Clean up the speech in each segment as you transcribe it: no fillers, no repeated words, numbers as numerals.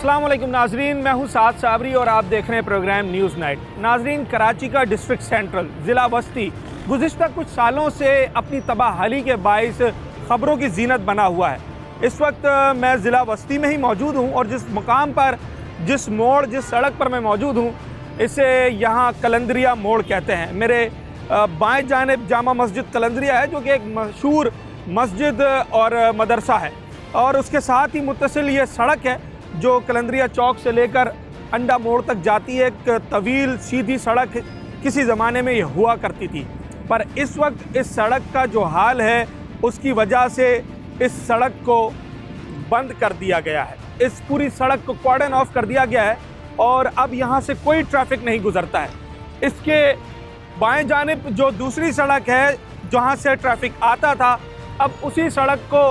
अस्सलाम वालेकुम नाजरीन, मैं हूं साद साबरी और आप देख रहे हैं प्रोग्राम न्यूज़ नाइट। नाजरीन, कराची का डिस्ट्रिक्ट सेंट्रल ज़िला वस्ती गुज़िश्ता कुछ सालों से अपनी तबाहली के बाइस ख़बरों की जीनत बना हुआ है। इस वक्त मैं ज़िला वस्ती में ही मौजूद हूं और जिस मुकाम पर, जिस मोड़, जिस सड़क पर मैं मौजूद हूं, इसे यहाँ कलंदरिया मोड़ कहते हैं। मेरे बाएँ जानिब जामा मस्जिद कलंदरिया है, जो कि एक मशहूर मस्जिद और मदरसा है, और उसके साथ ही मुत्तसिल ये सड़क है जो कलंदरिया चौक से लेकर अंडा मोड़ तक जाती है। एक तवील सीधी सड़क किसी ज़माने में ये हुआ करती थी, पर इस वक्त इस सड़क का जो हाल है उसकी वजह से इस सड़क को बंद कर दिया गया है। इस पूरी सड़क को कॉर्डन ऑफ कर दिया गया है और अब यहाँ से कोई ट्रैफिक नहीं गुजरता है। इसके बाएं जानिब जो दूसरी सड़क है जहाँ से ट्रैफिक आता था, अब उसी सड़क को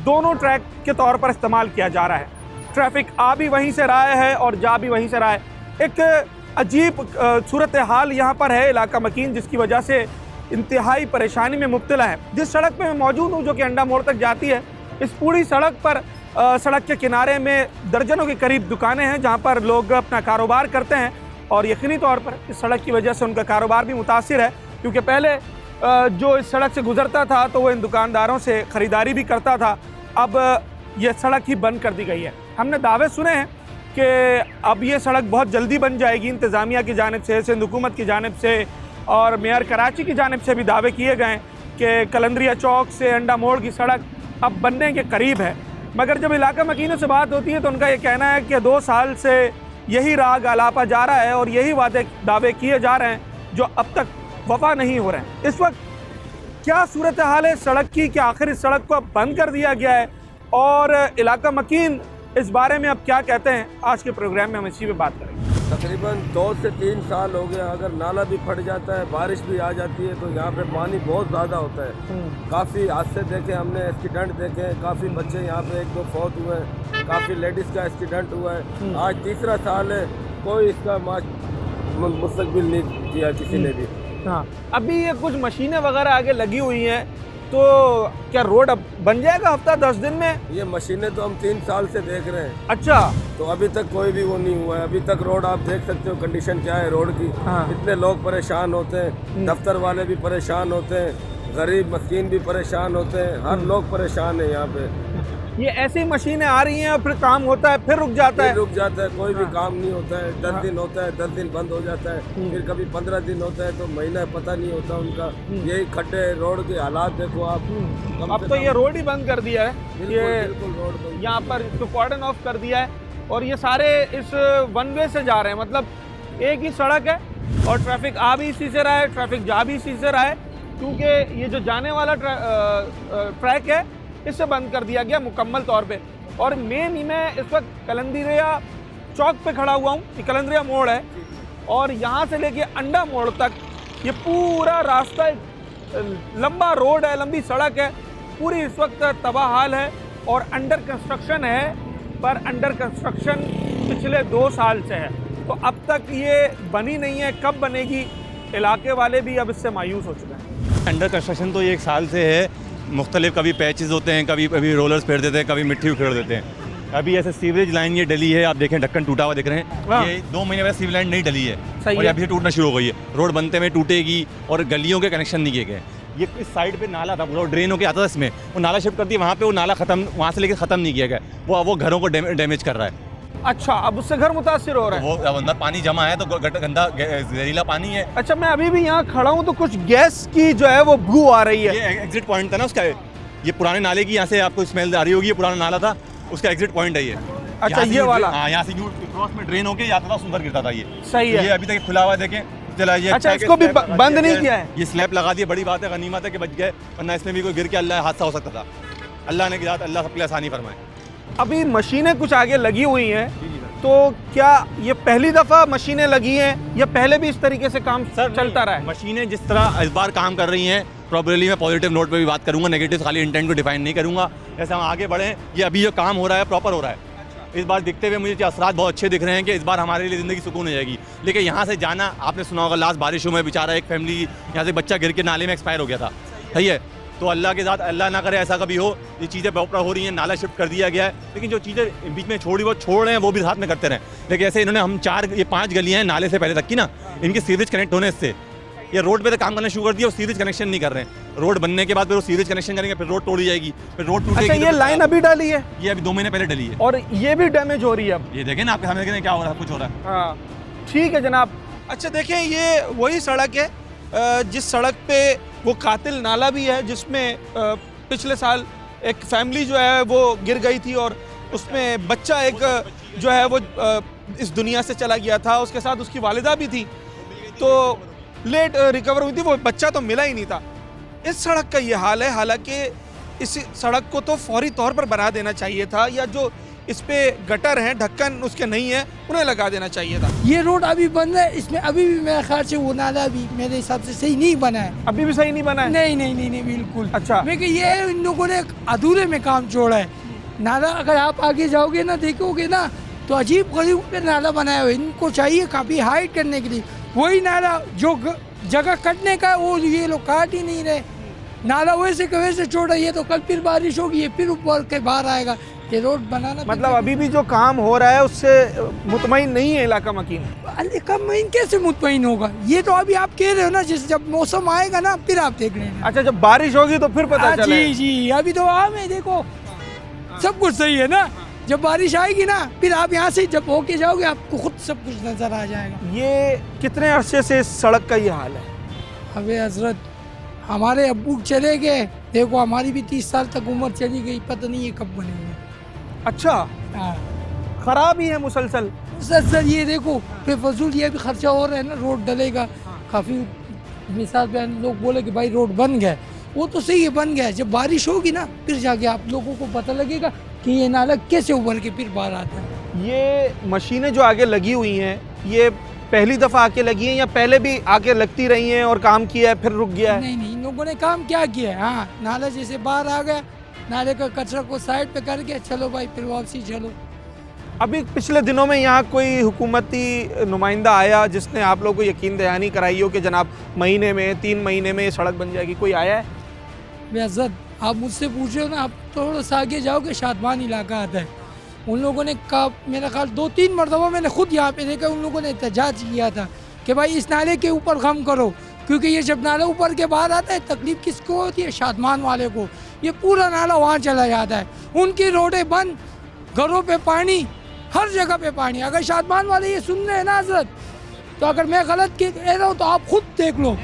दोनों ट्रैक के तौर पर इस्तेमाल किया जा रहा है। ट्रैफिक आ भी वहीं से रहा है और जा भी वहीं से रहा है। एक अजीब सूरत हाल यहाँ पर है इलाका मकीन, जिसकी वजह से इंतहाई परेशानी में मुब्तला है। जिस सड़क पे मैं मौजूद हूँ, जो कि अंडा मोड़ तक जाती है, इस पूरी सड़क पर सड़क के किनारे में दर्जनों के करीब दुकानें हैं जहाँ पर लोग अपना कारोबार करते हैं, और यकीनी तौर पर इस सड़क की वजह से उनका कारोबार भी मुतासिर है, क्योंकि पहले जो इस सड़क से गुजरता था तो वो इन दुकानदारों से ख़रीदारी भी करता था। अब ये सड़क ही बंद कर दी गई है। हमने दावे सुने हैं कि अब ये सड़क बहुत जल्दी बन जाएगी। इंतज़ामिया की जानिब से, सिंध हुकूमत की जानिब से और मेयर कराची की जानिब से भी दावे किए गए कि कलंदरिया चौक से अंडा मोड़ की सड़क अब बनने के करीब है। मगर जब इलाका मकीनों से बात होती है तो उनका ये कहना है कि 2 साल से यही राग अलापा जा रहा है और यही दावे किए जा रहे हैं जो अब तक वफा नहीं हो रहे हैं। इस वक्त क्या सूरत हाल है सड़क की कि आखिर इस सड़क को अब बंद कर दिया गया है, और इलाका मकीन इस बारे में अब क्या कहते हैं, आज के प्रोग्राम में हम इसी पे बात करेंगे। तकरीबन 2 से 3 साल हो गया। अगर नाला भी फट जाता है, बारिश भी आ जाती है, तो यहाँ पे पानी बहुत ज़्यादा होता है। काफ़ी हादसे देखे हमने, एक्सीडेंट देखे, काफ़ी बच्चे यहाँ पे 1-2 फौत हुए हैं, काफ़ी लेडीज़ का एक्सीडेंट हुआ है। आज तीसरा साल है, कोई इसका मुस्तकबिल नहीं किया किसी ने भी। हाँ, अभी ये कुछ मशीनें वगैरह आगे लगी हुई हैं, तो क्या रोड अब बन जाएगा हफ्ता 10 दिन में? ये मशीनें तो हम 3 साल से देख रहे हैं। अच्छा, तो अभी तक कोई भी वो नहीं हुआ है। अभी तक रोड आप देख सकते हो कंडीशन क्या है रोड की। हाँ। इतने लोग परेशान होते हैं, दफ्तर वाले भी परेशान होते हैं, गरीब मस्कीन भी परेशान होते हैं, हर लोग परेशान है यहाँ पे। ये ऐसी मशीनें आ रही हैं और फिर काम होता है, फिर रुक जाता है, कोई भी काम नहीं होता है। 10 दिन होता है, 10 दिन बंद हो जाता है, फिर कभी 15 दिन होता है, तो महीना पता नहीं होता उनका। यही खड्डे रोड के हालात देखो आप। अब तो ये रोड ही बंद कर दिया है। ये बिल्कुल रोड बंद, यहाँ पर इसको कॉर्डन ऑफ कर दिया है और ये सारे इस वन वे से जा रहे हैं। मतलब एक ही सड़क है और ट्रैफिक आ भी इसी से रहा है, ट्रैफिक जा भी इसी से रहा है, क्योंकि ये जो जाने वाला ट्रैक है इसे बंद कर दिया गया मुकम्मल तौर पे। और मेन ही मैं इस वक्त कलंदरिया चौक पे खड़ा हुआ हूँ। ये कलंदरिया मोड़ है और यहाँ से लेके अंडा मोड़ तक ये पूरा रास्ता लंबा रोड है, लंबी सड़क है, पूरी इस वक्त तबाह हाल है और अंडर कंस्ट्रक्शन है। पर अंडर कंस्ट्रक्शन पिछले 2 साल से है, तो अब तक ये बनी नहीं है। कब बनेगी, इलाके वाले भी अब इससे मायूस हो चुके हैं। अंडर कंस्ट्रक्शन तो ये 1 साल से है। मुख्तलिफ कभी पैचेस होते हैं, कभी रोलर्स फेर देते हैं, कभी मिट्टी उखेड़ देते हैं। अभी ऐसे सीवरेज लाइन ये डली है, आप देखें ढक्कन टूटा हुआ दिख रहे हैं। ये 2 महीने पहले सीवरेज लाइन नहीं डली है और अभी से टूटना शुरू हो गई है। रोड बनते में टूटेगी और गलियों के कनेक्शन नहीं किए गए। ये इस साइड पे नाला था, पूरा ड्रेन होकर आता था इसमें, वो नाला शिफ्ट कर दिया वहाँ पे, वो नाला खत्म, वहाँ से लेकर ख़त्म नहीं किया गया। वो घरों को डैमेज कर रहा है। अच्छा, अब उससे घर मुतासिर हो रहा है। वो अंदर पानी जमा है तो गंदा जहरीला पानी है। अच्छा, मैं अभी भी यहाँ खड़ा हूँ तो कुछ गैस की जो है वो बू आ रही है। ये एग्जिट पॉइंट था ना उसका, ये पुराने नाले की, यहाँ से आपको स्मेल आ रही होगी। ये पुराना नाला था, उसका एग्जिट पॉइंट है ये। अच्छा, ये वाला? हाँ, यहाँ से क्रॉस में ड्रेन होके जाता था, सुंदर गिरता था ये। सही है। ये अभी तक खुला हुआ है, देखें चला ये। अच्छा, इसको भी बंद नहीं किया है? ये स्लैब लगा दिया, बड़ी बात है, गनीमत है कि बच गए, वरना इसमें भी कोई गिर के अल्लाह हादसा हो सकता था। अल्लाह ने किया, अल्लाह सबके लिए आसानी फरमाए। अभी मशीनें कुछ आगे लगी हुई हैं, तो क्या ये पहली दफ़ा मशीनें लगी हैं या पहले भी इस तरीके से काम चलता रहा है? मशीनें जिस तरह इस बार काम कर रही हैं, प्रॉब्लली मैं पॉजिटिव नोट पे भी बात करूंगा, नेगेटिव खाली इंटेंट को डिफाइन नहीं करूंगा। जैसे हम आगे बढ़ें, ये अभी जो काम हो रहा है प्रॉपर हो रहा है। इस बार दिखते हुए मुझे असरात बहुत अच्छे दिख रहे हैं कि इस बार हमारे लिए ज़िंदगी सुकून हो जाएगी। लेकिन यहाँ से जाना, आपने सुना होगा लास्ट बारिशों में बेचारा एक फैमिली यहाँ से बच्चा गिर के नाले में एक्सपायर हो गया था, सही है। तो अल्लाह के साथ अल्लाह ना करे ऐसा कभी हो, ये चीज़ें प्रॉपर हो रही हैं, नाला शिफ्ट कर दिया गया है, लेकिन जो चीज़ें बीच में छोड़ी वो छोड़ रहे हैं वो भी साथ में करते रहें। लेकिन ऐसे इन्होंने हम 5 गलियाँ हैं नाले से पहले तक की ना, इनके सीवरेज कनेक्ट होने से ये रोड पे तो काम करना शुरू कर दिया और सीवरेज कनेक्शन नहीं कर रहे हैं। रोड बनने के बाद फिर वो सीवरेज कनेक्शन करेंगे, फिर रोड तोड़ी जाएगी, फिर रोड टूटेगी। अच्छा, ये लाइन अभी डाली है? ये अभी 2 महीने पहले डली है और ये भी डैमेज हो रही है अब? ये देखें ना, आपके सामने देखें क्या हो रहा है, कुछ हो रहा है। हाँ, ठीक है जनाब। अच्छा देखें, ये वही सड़क है जिस सड़क पे वो कातिल नाला भी है, जिसमें पिछले साल एक फैमिली जो है वो गिर गई थी और उसमें बच्चा एक जो है वो इस दुनिया से चला गया था, उसके साथ उसकी वालिदा भी थी, तो लेट रिकवर हुई थी, वो बच्चा तो मिला ही नहीं था। इस सड़क का ये हाल है। हालांकि इस सड़क को तो फौरी तौर पर बना देना चाहिए था, या जो इस पे गटर हैं, ढक्कन उसके नहीं है, उन्हें लगा देना चाहिए था। ये रोड अभी बन रहा है, इसमें अभी भी मेरे ख्याल से वो नाला भी मेरे हिसाब से सही नहीं बना है। अभी भी सही नहीं बना है? नहीं बिल्कुल। अच्छा, लेकिन ये इन लोगों ने अधूरे में काम छोड़ा है। नाला अगर आप आगे जाओगे ना, देखोगे ना, तो अजीब गरीब पे नाला बनाया हुआ है। इनको चाहिए काफ़ी हाइट करने के लिए, वही नाला जो जगह कटने का वो ये लोग काट ही नहीं रहे। नाला वैसे के वैसे छोड़ा, ये तो कल फिर बारिश होगी, ये फिर ऊपर के बाहर आएगा। ये रोड बनाना मतलब अभी भी जो काम हो रहा है उससे मुतमईन नहीं है इलाका मकीन? मुतमईन कैसे मुतमईन होगा? ये तो अभी आप कह रहे हो ना, जब मौसम आएगा ना फिर आप देख रहे हैं। अच्छा, जब बारिश होगी तो फिर पता चलेगा। जी, अभी तो आम है, देखो सब कुछ सही है ना। जब बारिश आएगी ना, फिर आप यहाँ से जब होके जाओगे आपको खुद सब कुछ नजर आ जाएगा। ये कितने अरसे से इस सड़क का ये हाल है? अबे हजरत, हमारे अब्बू चले गए, देखो हमारी भी 30 साल तक उम्र चली गई, पता नहीं ये कब बनेंगे। अच्छा, हाँ, खराब ही है मुसलसल। सर ये देखो बेफजूल ये भी खर्चा हो रहा है ना, रोड डलेगा काफ़ी। मिसाल पे लोग बोले कि भाई रोड बन गया, वो तो सही है बन गया, जब बारिश होगी ना फिर जाके आप लोगों को पता लगेगा कि ये नाला कैसे उभर के फिर बाहर आता है। ये मशीनें जो आगे लगी हुई हैं, ये पहली दफ़ा आके लगी हैं या पहले भी आके लगती रही हैं और काम किया है फिर रुक गया है? नहीं, इन लोगों ने काम क्या किया है। हाँ, नाला जैसे बाहर आ गया, नाले का कचरा को साइड पे करके चलो भाई फिर वापसी चलो। अभी पिछले दिनों में यहाँ कोई हुकूमती नुमाइंदा आया जिसने आप लोगों को यकीन दहानी कराई हो कि जनाब महीने में 3 महीने में ये सड़क बन जाएगी? कोई आया है? बेअज़्ज़त, आप मुझसे पूछ रहे हो ना, आप थोड़ा सा आगे जाओगे शादमान इलाका आता है, उन लोगों ने कहा, मेरा ख्याल 2-3 मरतबा मैंने खुद यहाँ पे देखा, उन लोगों ने एहतजाज किया था कि भाई इस नाले के ऊपर कम करो, क्योंकि ये जब नाला ऊपर के बाहर आता है तकलीफ किसको होती है? शादमान वाले को। ये पूरा नाला वहाँ चला जाता है, उनकी रोडें बंद, घरों पे पानी, हर जगह पे पानी। अगर शादमान वाले ये सुन रहे हैं ना हजरत, तो अगर मैं गलत कह रहा हूँ तो आप खुद देख लो।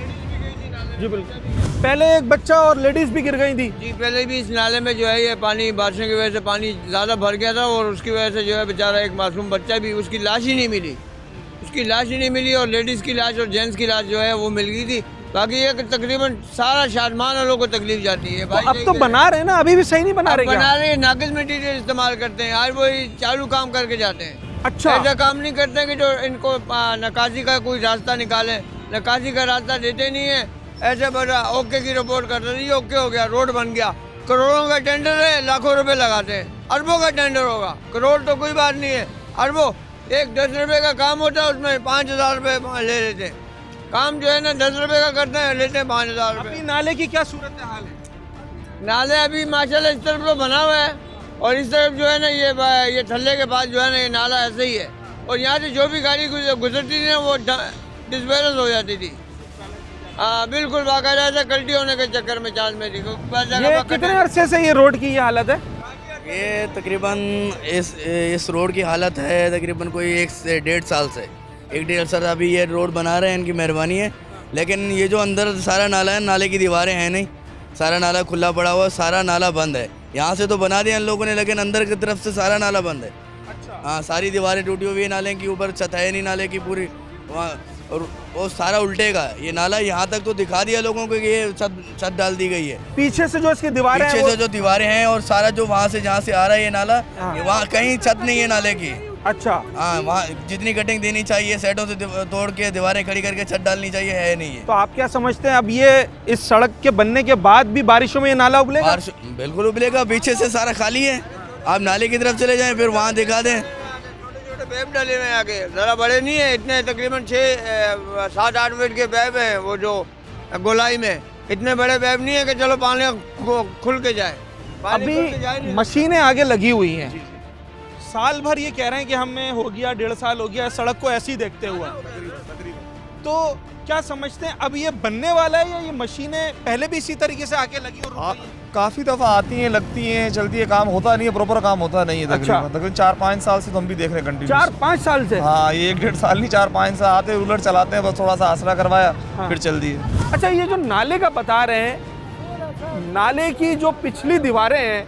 जी बिल्कुल। पहले एक बच्चा और लेडीज भी गिर गई थी। जी, पहले भी इस नाले में जो है ये पानी बारिशों की वजह से पानी ज़्यादा भर गया था और उसकी वजह से जो है बेचारा एक मासूम बच्चा भी, उसकी लाश ही नहीं मिली, उसकी लाश ही नहीं मिली, और लेडीज़ की लाश और जेंट्स की लाश जो है वो मिल गई थी। बाकी ये तकरीबन सारा शादमान वालों को तकलीफ जाती है। तो अब तो बना रहे ना, अभी भी सही नहीं बना रहे? बना रहे, नाकिस मटीरियल इस्तेमाल करते हैं, आज वही चालू काम करके जाते हैं। अच्छा, ऐसा काम नहीं करते कि जो इनको नकासी का कोई रास्ता निकाले, नकासी का रास्ता देते नहीं है। ऐसे बड़ा ओके की रिपोर्ट करते नहीं, ओके हो गया, रोड बन गया, करोड़ों का टेंडर है, लाखों रुपए लगाते हैं, अरबों का टेंडर होगा, करोड़ तो कोई बात नहीं है, अरबों। एक 10 रुपए का काम होता है, उसमें 5000 रुपए ले लेते हैं। काम जो है ना 10 रुपए का करते हैं, लेते हैं 5000 रुपए। अभी नाले की क्या सूरत हाल है? नाले अभी माशाल्लाह इस तरफ तो बना हुआ है, और इस तरफ जो है ना ये ठल्ले के पास जो है ना ये नाला ऐसे ही है, और यहाँ से जो भी गाड़ी गुजरती थी ना वो डिसबैलेंस हो जाती थी। हाँ बिल्कुल, बाकायदा ऐसा गलती होने के चक्कर में चांस में थी। ये कितने अरसे से ये रोड की ये हालत है? ये तकरीबन इस रोड की हालत है तकरीबन कोई 1 से 1.5 साल से, 1-1.5 साल अभी ये रोड बना रहे हैं, इनकी मेहरबानी है। लेकिन ये जो अंदर सारा नाला है, नाले की दीवारें हैं नहीं, सारा नाला खुला पड़ा हुआ, सारा नाला बंद है। यहाँ से तो बना दिया इन लोगों ने, लेकिन अंदर की तरफ से सारा नाला बंद है। अच्छा। हाँ, सारी दीवारें टूटी हुई है, नाले की ऊपर छत है नहीं नाले की पूरी वहाँ, और वो सारा उल्टेगा। ये नाला यहाँ तक तो दिखा दिया लोगों को कि ये छत डाल दी गई है। पीछे से जो इसकी दीवारें हैं, पीछे से जो दीवारें हैं और सारा जो वहाँ से जहाँ से आ रहा है ये नाला, वहाँ कहीं छत नहीं है नाले की। अच्छा, हाँ, वहाँ जितनी कटिंग देनी चाहिए, सेटों से तोड़ के दीवारें खड़ी करके छत डालनी चाहिए, है नहीं है। तो आप क्या समझते हैं अब ये इस सड़क के बनने के बाद भी बारिशों में ये नाला उबलेगा? बिल्कुल उबलेगा, पीछे से सारा खाली है, आप नाले की तरफ चले जाएं फिर वहाँ दिखा दें। छोटे बैब डाले हुए आगे, ज़रा बड़े नहीं है इतने, तकरीबन 6-7-8 फीट के बैब हैं वो जो गोलाई में, इतने बड़े वेब नहीं है कि चलो पानी खुल के जाए। पानी खुल के जाए अभी नहीं। मशीनें आगे लगी हुई हैं, साल भर ये कह रहे हैं कि हमें हो गया 1.5 साल हो गया सड़क को ऐसे ही देखते हुए, तो क्या समझते हैं अब ये बनने वाला है या ये मशीनें पहले भी इसी तरीके से आके लगी और रुक गई हैं? काफ़ी दफ़ा आती हैं, लगती हैं, चलती है, काम होता नहीं है, प्रॉपर काम होता नहीं है अच्छा। तकरीबन 4-5 साल से तो हम भी देख रहे हैं कंटिन्यू। 4-5 साल से? हाँ, ये 1-1.5 साल नहीं, 4-5 साल आते रूलर चलाते हैं, बस थोड़ा सा आसरा करवाया हाँ। फिर चल दिए। अच्छा, ये जो नाले का बता रहे हैं, नाले की जो पिछली दीवारें हैं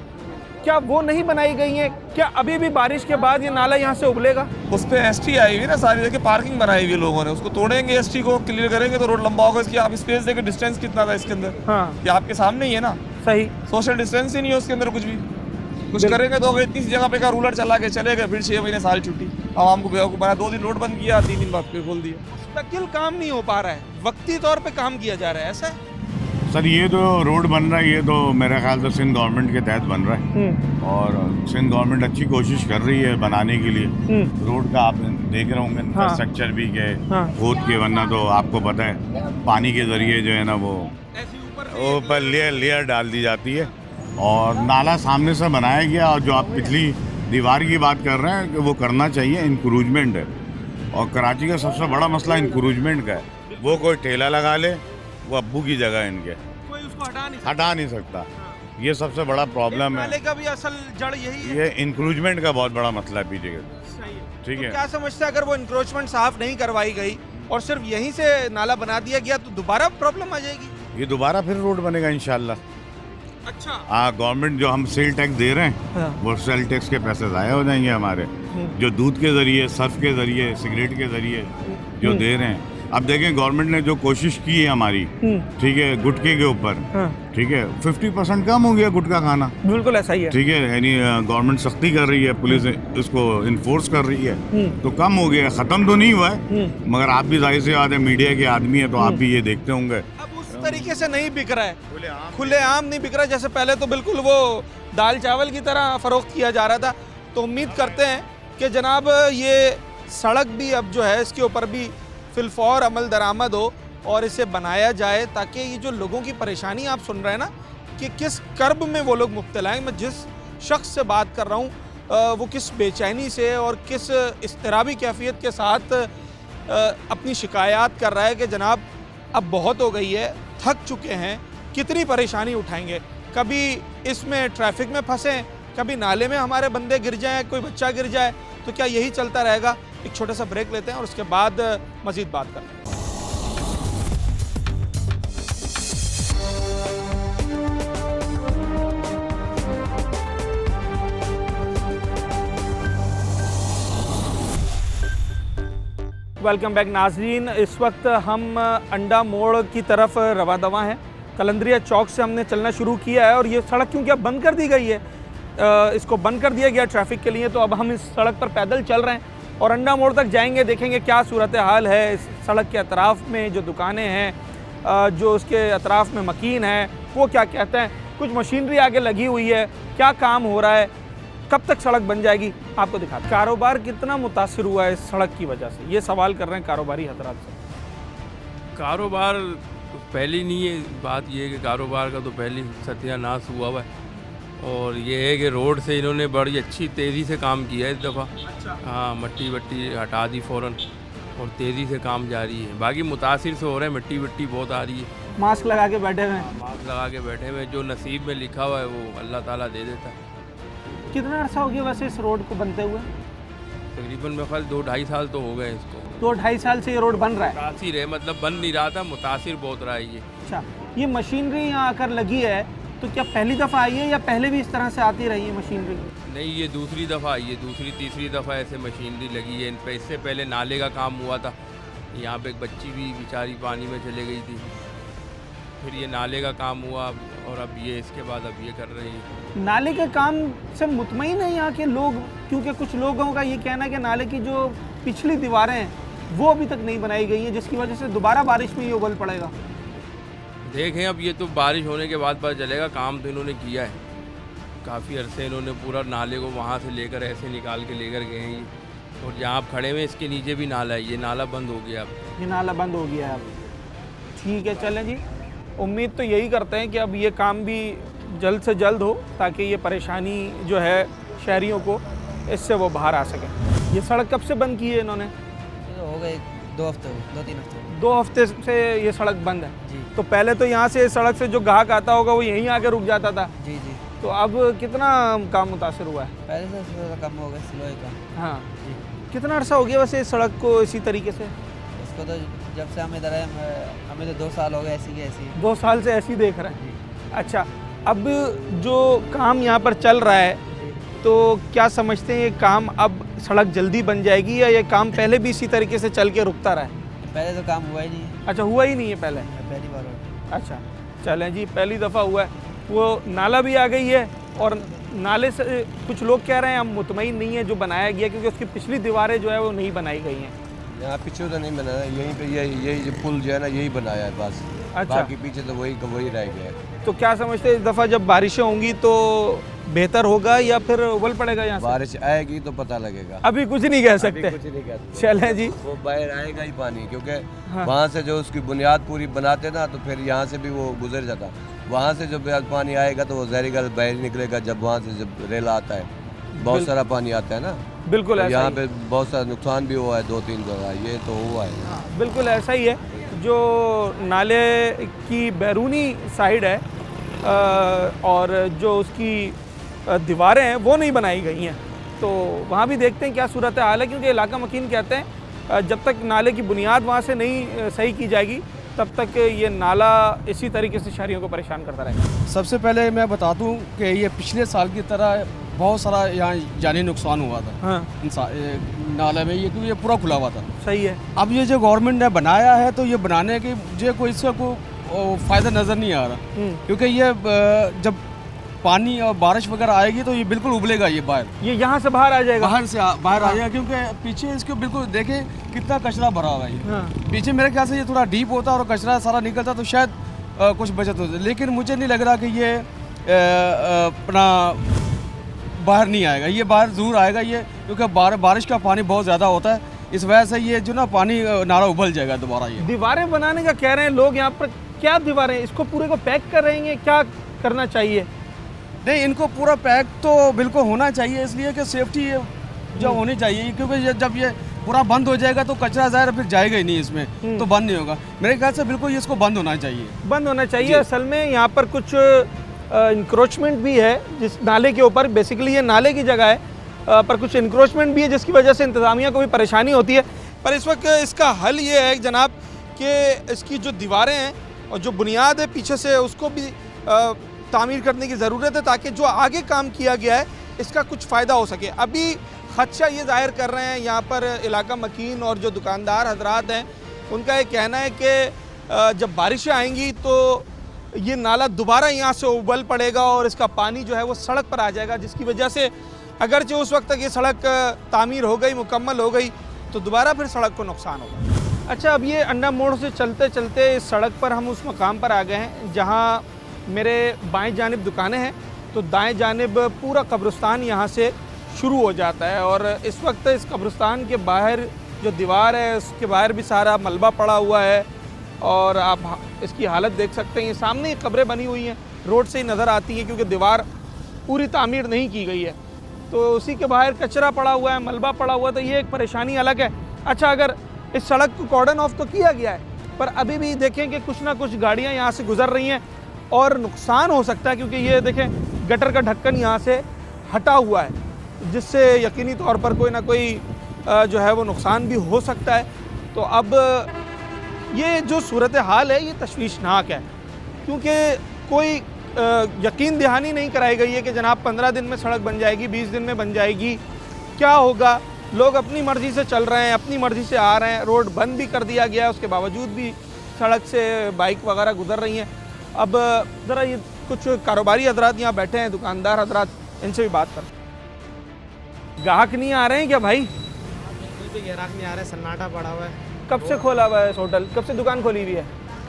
क्या वो नहीं बनाई गई हैं? क्या अभी भी बारिश के बाद ये नाला यहाँ से उबलेगा? उस पर एसटी आई हुई ना सारी, देखिए पार्किंग बनाई हुई है लोगों ने, उसको तोड़ेंगे, एसटी को क्लियर करेंगे तो रोड लंबा होगा। इसकी आप स्पेस देखिए, डिस्टेंस कितना था इसके अंदर, हाँ ये आपके सामने ही है ना, सही। सोशल डिस्टेंस ही नहीं है उसके अंदर कुछ भी। कुछ करेंगे तो अगर इतनी सी जगह पे का रूलर चला के चले गए, फिर 6 महीने साल छुट्टी, आवाम को बेवकूफ़ बना, 2 दिन रोड बंद किया, 3 दिन बाद फिर खोल दिया। मुस्तकिल काम नहीं हो पा रहा है, वक्ती तौर पे काम किया जा रहा है, ऐसा है? सर ये तो रोड बन रहा है, ये तो मेरे ख्याल से सिंध गवर्नमेंट के तहत बन रहा है और सिंध गवर्नमेंट अच्छी कोशिश कर रही है बनाने के लिए रोड का। आप देख रहे होंगे इंफ्रास्ट्रक्चर भी के खोद के, वरना तो आपको पता है पानी के जरिए जो है ना वो ऊपर लेयर डाल दी जाती है और नाला सामने से बनाया गया। और जो आप पिछली दीवार की बात कर रहे हैं कि वो करना चाहिए, इंक्रूजमेंट है। और कराची का सबसे बड़ा मसला इंक्रूजमेंट का है। वो कोई ठेला लगा ले, वो अब्बू की जगह इनके, कोई उसको हटा नहीं सकता। ये सबसे बड़ा प्रॉब्लम है। नाले का भी असल जड़ यही है। ये इंक्रूजमेंट का बहुत बड़ा मसला है पीछे का। सही है। ठीक तो है। क्या समझते हैं अगर वो इंक्रोचमेंट साफ नहीं करवाई गई और सिर्फ यहीं से नाला बना दिया गया तो दोबारा प्रॉब्लम आ जाएगी? ये दोबारा फिर रोड बनेगा इंशाल्लाह। अच्छा, हाँ, गवर्नमेंट जो हम सेल टैक्स दे रहे हैं वो सेल टैक्स के पैसे ज़ाया हो जाएंगे हमारे, जो दूध के ज़रिए, सर्फ के ज़रिए, सिगरेट के ज़रिए जो दे रहे हैं। अब देखें गवर्नमेंट ने जो कोशिश की है हमारी, ठीक है, गुटखे के ऊपर, ठीक है, 50% कम हो गया गुटखा खाना। बिल्कुल ऐसा ही है। ठीक है, यानी गवर्नमेंट सख्ती कर रही है, पुलिस इसको इन्फोर्स कर रही है, तो कम हो गया, ख़त्म तो नहीं हुआ है, मगर आप भी जाहिर सी बात है मीडिया के आदमी है तो आप भी ये देखते होंगे। अब उस तरीके से नहीं बिक रहा है, खुलेआम नहीं बिक रहा जैसे पहले तो बिल्कुल वो दाल चावल की तरह फरोख्त किया जा रहा था। तो उम्मीद करते हैं कि जनाब ये सड़क भी अब जो है इसके ऊपर भी फिलफौर अमल दरामद हो और इसे बनाया जाए, ताकि ये जो लोगों की परेशानी आप सुन रहे हैं ना कि किस कर्ब में वो लोग मुब्तला हैं, मैं जिस शख्स से बात कर रहा हूँ वो किस बेचैनी से और किस इस्तराबी कैफियत के साथ अपनी शिकायत कर रहा है कि जनाब अब बहुत हो गई है, थक चुके हैं, कितनी परेशानी उठाएंगे। कभी इसमें ट्रैफिक में फंसें, कभी नाले में हमारे बंदे गिर जाएं, कोई बच्चा गिर जाए, तो क्या यही चलता रहेगा? एक छोटा सा ब्रेक लेते हैं और उसके बाद मज़ीद बात करते हैं। वेलकम बैक नाजरीन, इस वक्त हम अंडा मोड़ की तरफ रवा दवा हैं। कलंदरिया चौक से हमने चलना शुरू किया है और ये सड़क क्योंकि अब बंद कर दी गई है, इसको बंद कर दिया गया ट्रैफिक के लिए, तो अब हम इस सड़क पर पैदल चल रहे हैं और अंडा मोड़ तक जाएंगे, देखेंगे क्या सूरत हाल है इस सड़क के अतराफ़ में, जो दुकानें हैं, जो उसके अतराफ़ में मकीन हैं, वो क्या कहते हैं। कुछ मशीनरी आगे लगी हुई है, क्या काम हो रहा है, कब तक सड़क बन जाएगी, आपको दिखाते हैं। कारोबार कितना मुतासिर हुआ है इस सड़क की वजह से, ये सवाल कर रहे हैं कारोबारी हजरात से। कारोबार पहली नहीं है, बात ये है कि कारोबार का तो पहले सत्यानाश हुआ हुआ है और ये है कि रोड से इन्होंने बड़ी अच्छी तेज़ी से काम किया है इस दफ़ा। अच्छा। हाँ, मट्टी वट्टी हटा दी फ़ौरन और तेज़ी से काम जारी है। बाकी मुतासिर से हो रहा है, मिट्टी वट्टी बहुत आ रही है। मास्क लगा के बैठे हुए हैं। मास्क लगा के बैठे हुए, जो नसीब में लिखा हुआ है वो अल्लाह ताला दे देता है। कितना अर्सा हो गया वैसे इस रोड को बनते हुए? तकरीबन मेरे ख्याल 2-2.5 साल तो हो गए इसको। 2-2.5 साल से ये रोड बन रहा है? मुतासिर है, मतलब बन नहीं रहा था, मुतासिर बहुत रहा है ये। अच्छा, ये मशीनरी यहाँ आकर लगी है तो क्या पहली दफ़ा आई है या पहले भी इस तरह से आती रही है मशीनरी? नहीं, ये दूसरी दफ़ा आई है, दूसरी तीसरी दफ़ा ऐसे मशीनरी लगी है इन पर। इससे पहले नाले का काम हुआ था, यहाँ पे एक बच्ची भी बेचारी पानी में चले गई थी, फिर ये नाले का काम हुआ और अब ये इसके बाद अब ये कर रही है। नाले के काम से मुतमईन है यहाँ के लोग? क्योंकि कुछ लोगों का ये कहना है कि नाले की जो पिछली दीवारें हैं वो अभी तक नहीं बनाई गई हैं, जिसकी वजह से दोबारा बारिश में ये उबल पड़ेगा। देखें, अब ये तो बारिश होने के बाद पता चलेगा। काम तो इन्होंने किया है, काफ़ी अरसे इन्होंने पूरा नाले को वहाँ से लेकर ऐसे निकाल के लेकर गए हैं ये। और जहाँ आप खड़े हुए इसके नीचे भी नाला है, ये नाला बंद हो गया अब। ये नाला बंद हो गया है अब। ठीक है, चलें जी, उम्मीद तो यही करते हैं कि अब ये काम भी जल्द से जल्द हो ताकि ये परेशानी जो है शहरियों को इससे वो बाहर आ सके। ये सड़क कब से बंद की है इन्होंने? हो गए 2 हफ्ते, 2-3 हफ्ते। 2 हफ्ते से ये सड़क बंद है जी। तो पहले तो यहाँ से सड़क से जो ग्राहक आता होगा वो यहीं आके रुक जाता था। जी जी। तो अब कितना काम मुतासर हुआ है? पहले से थोड़ा कम हो गया स्लो का। हाँ जी। कितना अर्सा हो गया वैसे इस सड़क को इसी तरीके से? इसको तो जब से हम इधर आए हमें तो 2 साल हो गए ऐसी की ऐसी। 2 साल से ऐसे ही देख रहे हैं। अच्छा, अब जो काम यहाँ पर चल रहा है तो क्या समझते हैं ये काम अब सड़क जल्दी बन जाएगी या ये काम पहले भी इसी तरीके से चल के रुकता रहा है? पहले तो काम हुआ ही नहीं है। अच्छा, हुआ ही नहीं है पहले? पहली बार हुआ। अच्छा चलें जी, पहली दफ़ा हुआ है। वो नाला भी आ गई है और नाले से कुछ लोग कह रहे हैं हम मुतमईन नहीं है जो बनाया गया क्योंकि उसकी पिछली दीवारें जो है वो नहीं बनाई गई हैं। यहाँ पीछे तो नहीं बनाया, यहीं पे यही जो पुल जो है ना यही बनाया है बस। अच्छा। बाकी पीछे तो वही रह गया है। तो क्या समझते हैं इस दफ़ा जब बारिशें होंगी तो बेहतर होगा या फिर उबल पड़ेगा यहाँ से? बारिश आएगी तो पता लगेगा, अभी कुछ नहीं कह सकते। कुछ नहीं कहते। चलें जी। वो बाहर आएगा ही पानी, क्योंकि हाँ। वहाँ से जो उसकी बुनियाद पूरी बनाते ना तो फिर यहाँ से भी वो गुजर जाता। वहाँ से जब पानी आएगा तो वो जहरी गैस बाहर निकलेगा। जब वहाँ से जब रेल आता है बहुत सारा पानी आता है ना, बिल्कुल तो ऐसा यहाँ ही। पे बहुत सारा नुकसान भी हुआ है 2-3 जगह, ये तो हुआ है। हाँ, बिल्कुल ऐसा ही है। जो नाले की बैरूनी साइड है और जो उसकी दीवारें हैं वो नहीं बनाई गई हैं, तो वहाँ भी देखते हैं क्या सूरत हाल है। क्योंकि इलाका मकीन कहते हैं जब तक नाले की बुनियाद वहाँ से नहीं सही की जाएगी तब तक ये नाला इसी तरीके से शहरियों को परेशान करता रहेगा। सबसे पहले मैं बता दूं कि ये पिछले साल की तरह बहुत सारा यहाँ जानी नुकसान हुआ था। हाँ नाले में, ये क्योंकि ये पूरा खुला हुआ था। सही है। अब ये जो गवर्नमेंट ने बनाया है तो ये बनाने की मुझे कोई इसका कोई फ़ायदा नज़र नहीं आ रहा, क्योंकि ये जब पानी और बारिश वगैरह आएगी तो ये बिल्कुल उबलेगा। ये बाहर, ये यहाँ से बाहर आ जाएगा, बाहर आ जाएगा, क्योंकि पीछे इसको बिल्कुल देखें कितना कचरा भरा हुआ है। हाँ। पीछे मेरे ख्याल से ये थोड़ा डीप होता और कचरा सारा निकलता तो शायद कुछ बचत होती, लेकिन मुझे नहीं लग रहा कि ये अपना बाहर नहीं आएगा। ये बाहर ज़रूर आएगा ये, क्योंकि बारिश का पानी बहुत ज़्यादा होता है, इस वजह से ये जो ना पानी नाला उबल जाएगा दोबारा। ये दीवारें बनाने का कह रहे हैं लोग यहाँ पर, क्या दीवारें, इसको पूरे को पैक कर रहे हैं, क्या करना चाहिए? नहीं, इनको पूरा पैक तो बिल्कुल होना चाहिए, इसलिए कि सेफ्टी जो होनी चाहिए, क्योंकि जब ये पूरा बंद हो जाएगा तो कचरा ज़ाहिर फिर जाएगा ही नहीं इसमें, तो बंद नहीं होगा। मेरे ख्याल से बिल्कुल इसको बंद होना चाहिए। बंद होना चाहिए। असल में यहाँ पर कुछ इंक्रोचमेंट भी है जिस नाले के ऊपर, बेसिकली ये नाले की जगह है पर कुछ इंक्रोचमेंट भी है जिसकी वजह से इंतज़ामिया को भी परेशानी होती है। पर इस वक्त इसका हल ये है जनाब कि इसकी जो दीवारें हैं और जो बुनियाद है पीछे से उसको भी तामीर करने की ज़रूरत है ताकि जो आगे काम किया गया है इसका कुछ फ़ायदा हो सके। अभी खदशा ये ज़ाहिर कर रहे हैं यहाँ पर इलाका मकीन और जो दुकानदार हजरात हैं, उनका ये कहना है कि जब बारिशें आएंगी तो ये नाला दोबारा यहाँ से उबल पड़ेगा और इसका पानी जो है वो सड़क पर आ जाएगा, जिसकी वजह से अगरचे उस वक्त तक ये सड़क तामीर हो गई, मुकम्मल हो गई, तो दोबारा फिर सड़क को नुकसान होगा। अच्छा, अब ये अंडा मोड़ से चलते चलते इस सड़क पर हम उस मकाम पर आ गए हैं जहाँ मेरे बाएं जानिब दुकानें हैं, तो दाएं जानिब पूरा कब्रिस्तान यहाँ से शुरू हो जाता है। और इस वक्त इस कब्रिस्तान के बाहर जो दीवार है उसके बाहर भी सारा मलबा पड़ा हुआ है और आप इसकी हालत देख सकते हैं। ये सामने ही कब्रें बनी हुई हैं, रोड से ही नज़र आती हैं क्योंकि दीवार पूरी तामीर नहीं की गई है, तो उसी के बाहर कचरा पड़ा हुआ है, मलबा पड़ा हुआ है, तो ये एक परेशानी अलग है। अच्छा, अगर इस सड़क को कॉर्डन ऑफ तो किया गया है पर अभी भी देखें कि कुछ ना कुछ गाड़ियाँ यहाँ से गुजर रही हैं और नुकसान हो सकता है, क्योंकि ये देखें गटर का ढक्कन यहाँ से हटा हुआ है जिससे यकीनी तौर पर कोई ना कोई जो है वो नुकसान भी हो सकता है। तो अब ये जो सूरत हाल है ये तशवीशनाक है, क्योंकि कोई यकीन दहानी नहीं कराई गई है कि जनाब 15 दिन में सड़क बन जाएगी, 20 दिन में बन जाएगी। क्या होगा, लोग अपनी मर्ज़ी से चल रहे हैं, अपनी मर्ज़ी से आ रहे हैं, रोड बंद भी कर दिया गया है, उसके बावजूद भी सड़क से बाइक वगैरह गुजर रही हैं। अब ज़रा ये कुछ कारोबारी हजरात यहाँ बैठे हैं, दुकानदार हजरात, इनसे भी बात कर। ग्राहक नहीं आ रहे हैं क्या भाई? कोई भी ग्राहक नहीं आ रहा है, सन्नाटा पड़ा हुआ है। कब से खोला हुआ है होटल, कब से दुकान खोली हुई है?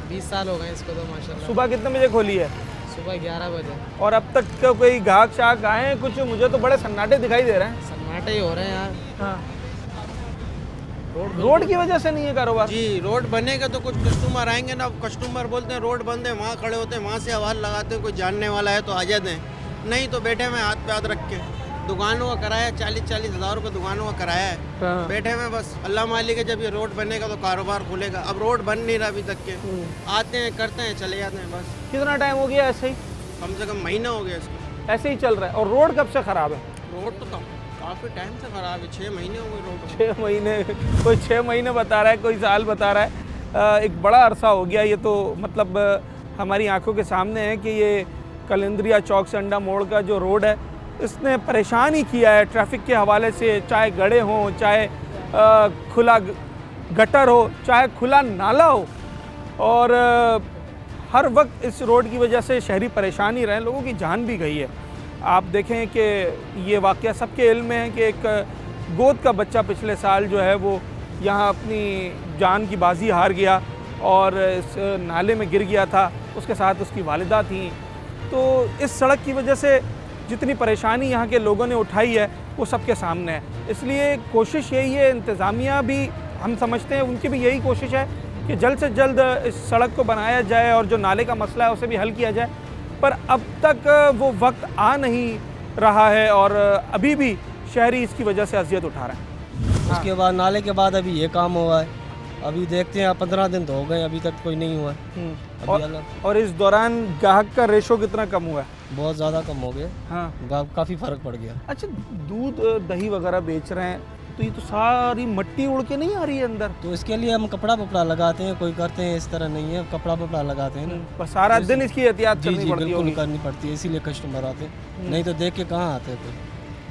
20 साल हो गए इसको तो माशाल्लाह। सुबह कितने बजे खोली है? सुबह 11 बजे। और अब तक कोई ग्राहक शाहक आए हैं? कुछ मुझे तो बड़े सन्नाटे दिखाई दे रहे हैं। सन्नाटे ही हो रहे हैं यार। हाँ, रोड की वजह से नहीं है कारोबार? जी, रोड बनेगा तो कुछ कस्टमर आएंगे ना। कस्टमर बोलते हैं रोड बंद है, वहाँ खड़े होते हैं, वहाँ से आवाज़ लगाते हैं कोई जानने वाला है तो आ जाते हैं, नहीं तो बैठे में हाथ पे हाथ रख के। दुकानों का किराया 40-40 हज़ार रुपये दुकानों का किराया है, बैठे में बस। अल्लाह मालिक है, जब ये रोड बनेगा तो कारोबार खुलेगा। अब रोड बन नहीं रहा अभी तक के, आते हैं करते हैं चले जाते हैं बस। कितना टाइम हो गया ऐसे ही? कम से कम महीना हो गया इसको ऐसे ही चल रहा है। और रोड कब से ख़राब है? रोड तो काफ़ी टाइम से ख़राब है, 6 महीने हो गए रोड। 6 महीने? कोई 6 महीने बता रहा है, कोई साल बता रहा है। एक बड़ा अरसा हो गया ये तो, मतलब हमारी आंखों के सामने है कि ये कलिंद्रिया चौक से अंडा मोड़ का जो रोड है, इसने परेशान ही किया है ट्रैफिक के हवाले से। चाहे गड्ढे हों, चाहे खुला गटर हो, चाहे खुला नाला हो, और हर वक्त इस रोड की वजह से शहरी परेशान ही रहे, लोगों की जान भी गई है। आप देखें कि ये वाक़या सबके इल्म में है कि एक गोद का बच्चा पिछले साल जो है वो यहाँ अपनी जान की बाजी हार गया और इस नाले में गिर गया था, उसके साथ उसकी वालिदा थी। तो इस सड़क की वजह से जितनी परेशानी यहाँ के लोगों ने उठाई है वो सबके सामने है। इसलिए कोशिश यही है, इंतज़ामिया भी हम समझते हैं उनकी भी यही कोशिश है कि जल्द से जल्द इस सड़क को बनाया जाए और जो नाले का मसला है उसे भी हल किया जाए। पर अब तक वो वक्त आ नहीं रहा है और अभी भी शहरी इसकी वजह से अजियत उठा रहे हैं। उसके बाद नाले के बाद अभी ये काम हुआ है, अभी देखते हैं 15 दिन तो हो गए, अभी तक कोई नहीं हुआ है। और इस दौरान ग्राहक का रेशो कितना कम हुआ है? बहुत ज़्यादा कम हो गया। हाँ, काफ़ी फ़र्क पड़ गया। अच्छा, दूध दही वगैरह बेच रहे हैं तो ये तो सारी मट्टी उड़ के नहीं आ रही है अंदर? तो इसके लिए हम कपड़ा लगाते हैं, कोई करते हैं, इस तरह नहीं है, कपड़ा लगाते हैं ना। बस सारा दिन इसकी एहतियात करनी पड़ती है। बिल्कुल करनी पड़ती है, इसीलिए कस्टमर आते हैं, नहीं तो देख के कहाँ आते हैं।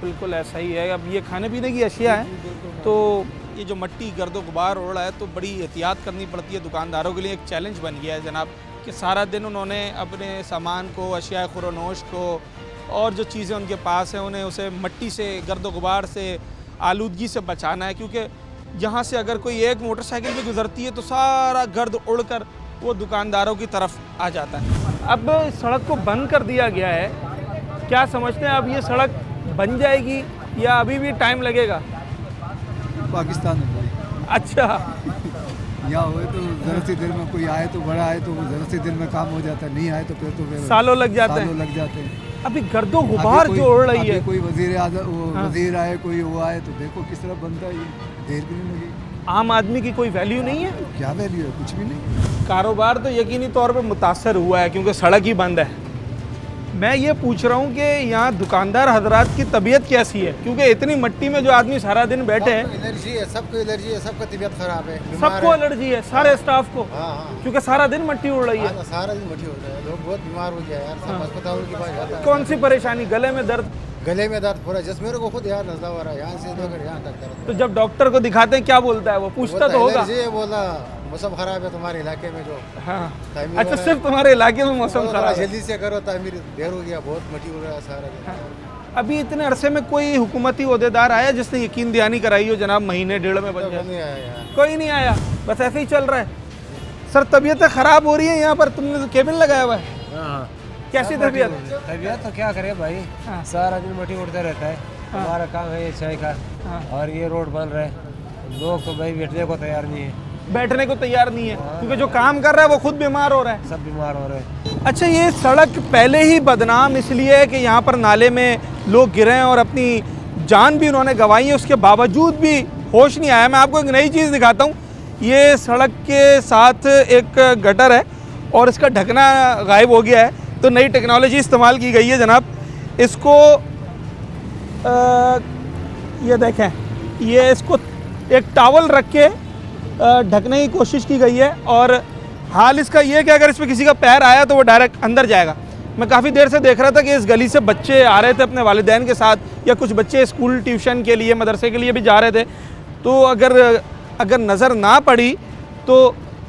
बिल्कुल ऐसा ही है। अब ये खाने पीने की अशिया है तो ये जो मट्टी गर्दो गुबार उड़ रहा है तो बड़ी एहतियात करनी पड़ती है। दुकानदारों के लिए एक चैलेंज बन गया है जनाब कि सारा दिन उन्होंने अपने सामान को, अशिया खुरोनोश को और जो चीज़ें उनके पास हैं उन्हें उसे मट्टी से, गर्दो गुबार से, आलूदगी से बचाना है। क्योंकि यहाँ से अगर कोई एक मोटरसाइकिल भी गुजरती है तो सारा गर्द उड़कर वो दुकानदारों की तरफ आ जाता है। अब सड़क को बंद कर दिया गया है, क्या समझते हैं अब ये सड़क बन जाएगी या अभी भी टाइम लगेगा? पाकिस्तान में। अच्छा, यहाँ हुए तो ज़रा सी देर में, कोई आए तो बड़ा आए तो ज़रा सी देर में काम हो जाता है, नहीं आए तो फिर सालों लग जाते हैं। अभी गर्दो गुबार जो उड़ रही है, कोई वजीर आए, कोई वो आए तो देखो किस तरह बनता है, ये देर भी नहीं लगी। आम आदमी की कोई वैल्यू नहीं है? क्या वैल्यू है, कुछ भी नहीं। कारोबार तो यकीनी तौर पे मुतासर हुआ है क्योंकि सड़क ही बंद है। मैं ये पूछ रहा हूँ कि यहाँ दुकानदार हजरात की तबीयत कैसी है? क्योंकि इतनी मट्टी में जो आदमी सारा दिन बैठे हैं, एलर्जी है, सबको एलर्जी है, सबका तबीयत खराब है, सबको एलर्जी है, सारे स्टाफ को। हाँ। क्योंकि सारा दिन मट्टी उड़ रही है। सारा दिन मट्टी हो रहा है, लोग बहुत बीमार हो गया यार, सब अस्पतालों के पास जाता है। कौन सी परेशानी? गले में दर्द? गले में दर्द पूरा, जिस मेरे को खुद यार नजला हो रहा है, यहाँ से लेकर यहाँ तक दर्द। तो जब डॉक्टर को दिखाते हैं क्या बोलता है वो? पूछता तो होगा। बोला मौसम खराब है तुम्हारे इलाके में जो। हाँ, अच्छा, सिर्फ तुम्हारे इलाके में मौसम खराब है? जल्दी से करो, तामीर देर हो गया, बहुत मटी हो रहा है सारा दिन। हाँ। अभी इतने अरसे में कोई हुकूमती ओहदेदार आया जिसने यकीन दयानी कराई हो जनाब महीने डेढ़ में बन जाए? नहीं आया यार, कोई नहीं आया, बस ऐसे ही चल रहा है। सर, तबीयतें खराब हो रही है यहाँ पर, तुमने तो केबिन लगाया हुआ है। कैसी तबीयत? तबीयत तो क्या करे भाई, सारा दिन मट्टी उड़ता रहता है। हमारा काम है ये चाय का, और ये रोड बन रहा है, लोग तो भाई बैठने को तैयार नहीं है, बैठने को तैयार नहीं है क्योंकि जो काम कर रहा है वो खुद बीमार हो रहा है। सब बीमार हो रहे हैं। अच्छा, ये सड़क पहले ही बदनाम इसलिए है कि यहाँ पर नाले में लोग गिरे हैं और अपनी जान भी उन्होंने गंवाई है, उसके बावजूद भी होश नहीं आया। मैं आपको एक नई चीज़ दिखाता हूँ। ये सड़क के साथ एक गटर है और इसका ढकना गायब हो गया है, तो नई टेक्नोलॉजी इस्तेमाल की गई है जनाब। इसको ये देखें, ये इसको एक टॉवल रख के ढकने की कोशिश की गई है और हाल इसका ये है कि अगर इसमें किसी का पैर आया तो वो डायरेक्ट अंदर जाएगा। मैं काफ़ी देर से देख रहा था कि इस गली से बच्चे आ रहे थे अपने वालिदैन के साथ, या कुछ बच्चे स्कूल ट्यूशन के लिए, मदरसे के लिए भी जा रहे थे। तो अगर नज़र ना पड़ी तो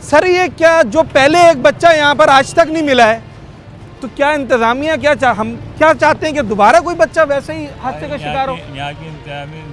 सर, ये क्या जो पहले एक बच्चा यहाँ पर आज तक नहीं मिला है, तो क्या इंतज़ामिया हम क्या चाहते हैं कि दोबारा कोई बच्चा वैसे ही हादसे का शिकार हो? यहाँ की इंतजामिया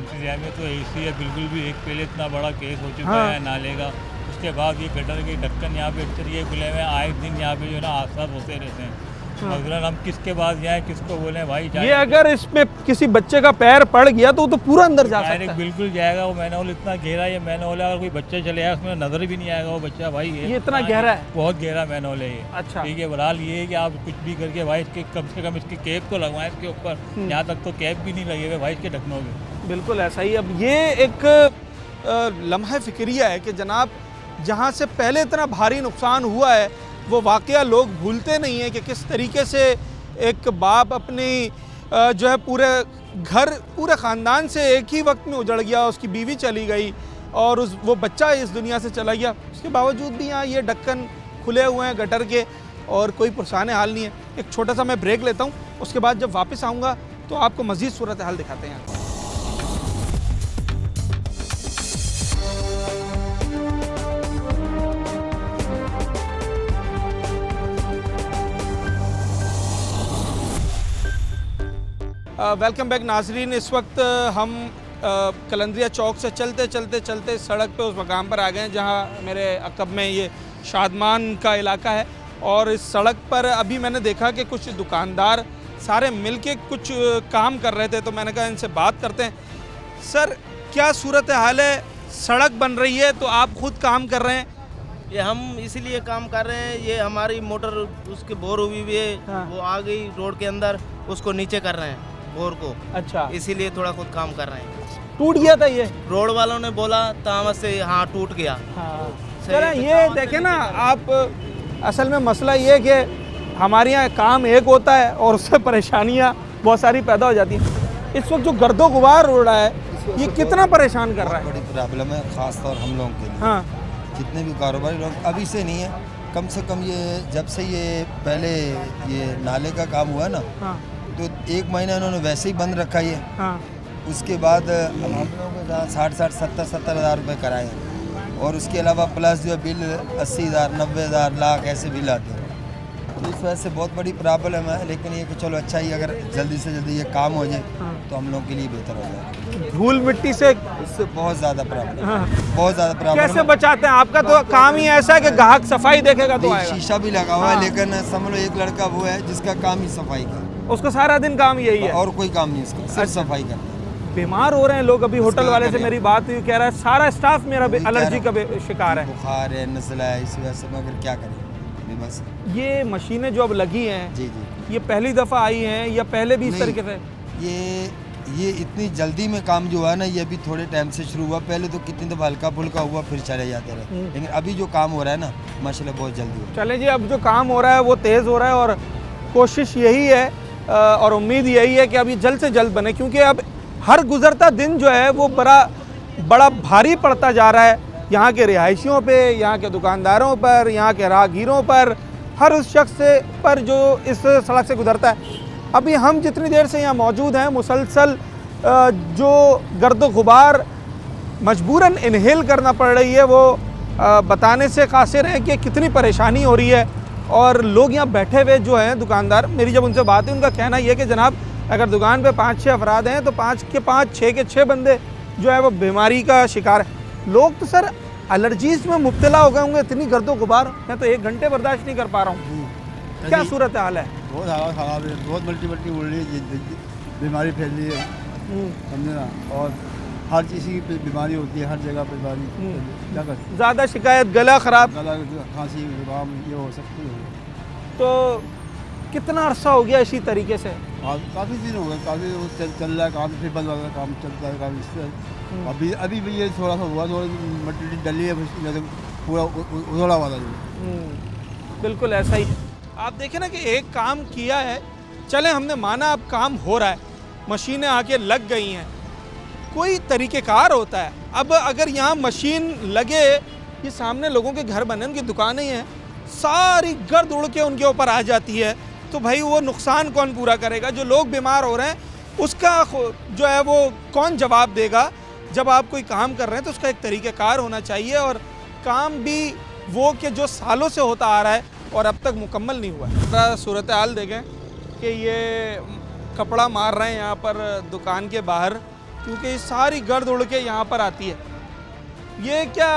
तो ऐसी है, बिल्कुल भी। एक पहले इतना बड़ा केस हो चुका है नाले का, उसके बाद ये गटर के ढक्कन यहाँ पे अक्सर ये खुले हुए आए दिन यहाँ पे जो ना हादसा होते रहते हैं। मसलन हम किसके पास जाएं, किसको बोलें भाई ये अगर इसमें किसी बच्चे का पैर पड़ गया तो वो तो पूरा अंदर जा सकता डायरेक्ट है। बिल्कुल जाएगा। वो मैनहोल इतना गहरा है, ये मैनहोल है, अगर कोई बच्चा चले जाए उसमें नजर भी नहीं आएगा वो बच्चा भाई। ये इतना गहरा है? बहुत गहरा मैनहोल है ये। अच्छा ठीक है, बहरहाल ये है कि आप कुछ भी करके भाई इसके कम से कम इसकी कैप तो लगवाएं इसके ऊपर। यहाँ तक तो कैप भी नहीं लगेगा भाई इसके ढक्कनों के। बिल्कुल ऐसा ही। अब ये एक लम्हा फिक्रिया है कि जनाब जहाँ से पहले इतना भारी नुकसान हुआ है वो वाक़या लोग भूलते नहीं हैं कि किस तरीके से एक बाप अपनी जो है पूरे घर पूरे ख़ानदान से एक ही वक्त में उजड़ गया, उसकी बीवी चली गई और वो बच्चा इस दुनिया से चला गया। उसके बावजूद भी यहाँ ये ढक्कन खुले हुए हैं गटर के और कोई पुरसाने हाल नहीं है। एक छोटा सा मैं ब्रेक लेता हूँ, उसके बाद जब वापस आऊँगा तो आपको मज़ीद सूरत हाल दिखाते हैं। वेलकम बैक नाजरीन। इस वक्त हम कलंदरिया चौक से चलते सड़क पे उस मकाम पर आ गए हैं जहाँ मेरे अकब में ये शादमान का इलाका है। और इस सड़क पर अभी मैंने देखा कि कुछ दुकानदार सारे मिलके कुछ काम कर रहे थे, तो मैंने कहा इनसे बात करते हैं। सर क्या सूरत हाल है? सड़क बन रही है तो आप खुद काम कर रहे हैं? ये हम इसीलिए काम कर रहे हैं, ये हमारी मोटर उसके बोर हुई हुई है। हाँ। वो आ गई रोड के अंदर, उसको नीचे कर रहे हैं बोर को। अच्छा, इसीलिए थोड़ा खुद काम कर रहे हैं। टूट गया था ये? रोड वालों ने बोला तामत से, हाँ टूट गया। हाँ। चलो ये देखें ना आप, असल में मसला ये है कि हमारे यहाँ काम एक होता है और उससे परेशानियाँ बहुत सारी पैदा हो जाती हैं। इस वक्त जो गर्दो गुबार हो रहा है ये कितना परेशान कर रहा है? बड़ी प्रॉब्लम है ख़ास तौर हम लोगों के लिए। हाँ। जितने भी कारोबारी लोग, अभी से नहीं है, कम से कम ये जब से ये पहले ये नाले का काम हुआ ना, हाँ। तो 1 महीना इन्होंने वैसे ही बंद रखा ये। हाँ। उसके बाद हम लोगों के साथ 60-70 हज़ार रुपये कराए हैं और उसके अलावा प्लस जो बिल 80,000 90,000 लाख ऐसे बिल आते हैं। तो इस वजह से बहुत बड़ी प्रॉब्लम है, लेकिन ये कि चलो अच्छा ही अगर जल्दी से जल्दी ये काम हो जाए तो हम लोग के लिए बेहतर हो जाए। धूल मिट्टी से इससे बहुत ज़्यादा प्रॉब्लम। हाँ। बहुत ज़्यादा प्रॉब्लम। कैसे बचाते हैं? आपका तो काम ही ऐसा है कि ग्राहक सफाई देखेगा तो आएगा। शीशा भी लगा हुआ है, लेकिन समझ लो एक लड़का वो है जिसका काम ही सफाई का, उसका सारा दिन काम यही है और कोई काम नहीं उसका, सिर्फ सफाई करना। बीमार हो रहे हैं लोग। अभी होटल वाले से मेरी बात हुई, कह रहा है सारा स्टाफ मेरा एलर्जी का शिकार है, बुखार है, नज़ला है, इस वजह से मगर क्या करें बस। ये मशीनें जो अब लगी हैं जी, ये पहली दफ़ा आई हैं या पहले भी इस तरीके से? ये इतनी जल्दी में काम जो है ना, ये अभी थोड़े टाइम से शुरू हुआ। पहले तो कितनी दफ़ा हल्का फुल्का हुआ फिर चले जाते रहे, लेकिन अभी जो काम हो रहा है ना माशाल्लाह बहुत जल्दी हो। चले जी, अब जो काम हो रहा है वो तेज़ हो रहा है और कोशिश यही है और उम्मीद यही है कि अभी जल्द से जल्द बने, क्योंकि अब हर गुजरता दिन जो है वो बड़ा भारी पड़ता जा रहा है यहाँ के रिहायशियों पे, यहाँ के दुकानदारों पर, यहाँ के राहगीरों पर, हर उस शख्स पर जो इस सड़क से गुजरता है। अभी हम जितनी देर से यहाँ मौजूद हैं मुसलसल जो गर्दो गुबार मजबूरन इनहेल करना पड़ रही है वो बताने से कासिर है कि कितनी परेशानी हो रही है। और लोग यहाँ बैठे हुए जो हैं दुकानदार, मेरी जब उनसे बात हुई उनका कहना यह है कि जनाब अगर दुकान पे 5-6 अफराद हैं तो 5 के 5, 6 के 6 बंदे जो है वो बीमारी का शिकार है। लोग तो सर एलर्जीज में मुब्तला हो गए होंगे, इतनी गर्दो गुबार, मैं तो 1 घंटे बर्दाश्त नहीं कर पा रहा हूँ। क्या सूरत हाल है? बहुत हालत ख़राब है, बहुत मल्टी उड़ रही है, बीमारी फैल रही है, समझे ना। और हर चीज़ की बीमारी होती है, हर जगह बीमारी। क्या करते? ज़्यादा शिकायत गला ख़राब, गला खांसी जुकाम ये हो सकती है। तो कितना अरसा हो गया इसी तरीके से? काफ़ी दिन हो गए, काफ़ी चल रहा है काम, फिर बंद वाला काम चलता है काम इससे। अभी भी ये थोड़ा सा हुआ, थोड़ी मट्टी डली है, पूरा उजड़ा वाला जो। बिल्कुल ऐसा ही। आप देखें ना कि एक काम किया है, चले हमने माना अब काम हो रहा है, मशीनें आके लग गई हैं, कोई तरीक़ेकार होता है। अब अगर यहाँ मशीन लगे, ये सामने लोगों के घर बने, उनकी दुकानें हैं, सारी गर्द उड़ के उनके ऊपर आ जाती है, तो भाई वो नुकसान कौन पूरा करेगा? जो लोग बीमार हो रहे हैं उसका जो है वो कौन जवाब देगा? जब आप कोई काम कर रहे हैं तो उसका एक तरीक़ेकार होना चाहिए, और काम भी वो कि जो सालों से होता आ रहा है और अब तक मुकम्मल नहीं हुआ है। सूरत हाल देखें कि ये कपड़ा मार रहे हैं यहाँ पर दुकान के बाहर, क्योंकि सारी गर्द उड़ के यहाँ पर आती है। ये क्या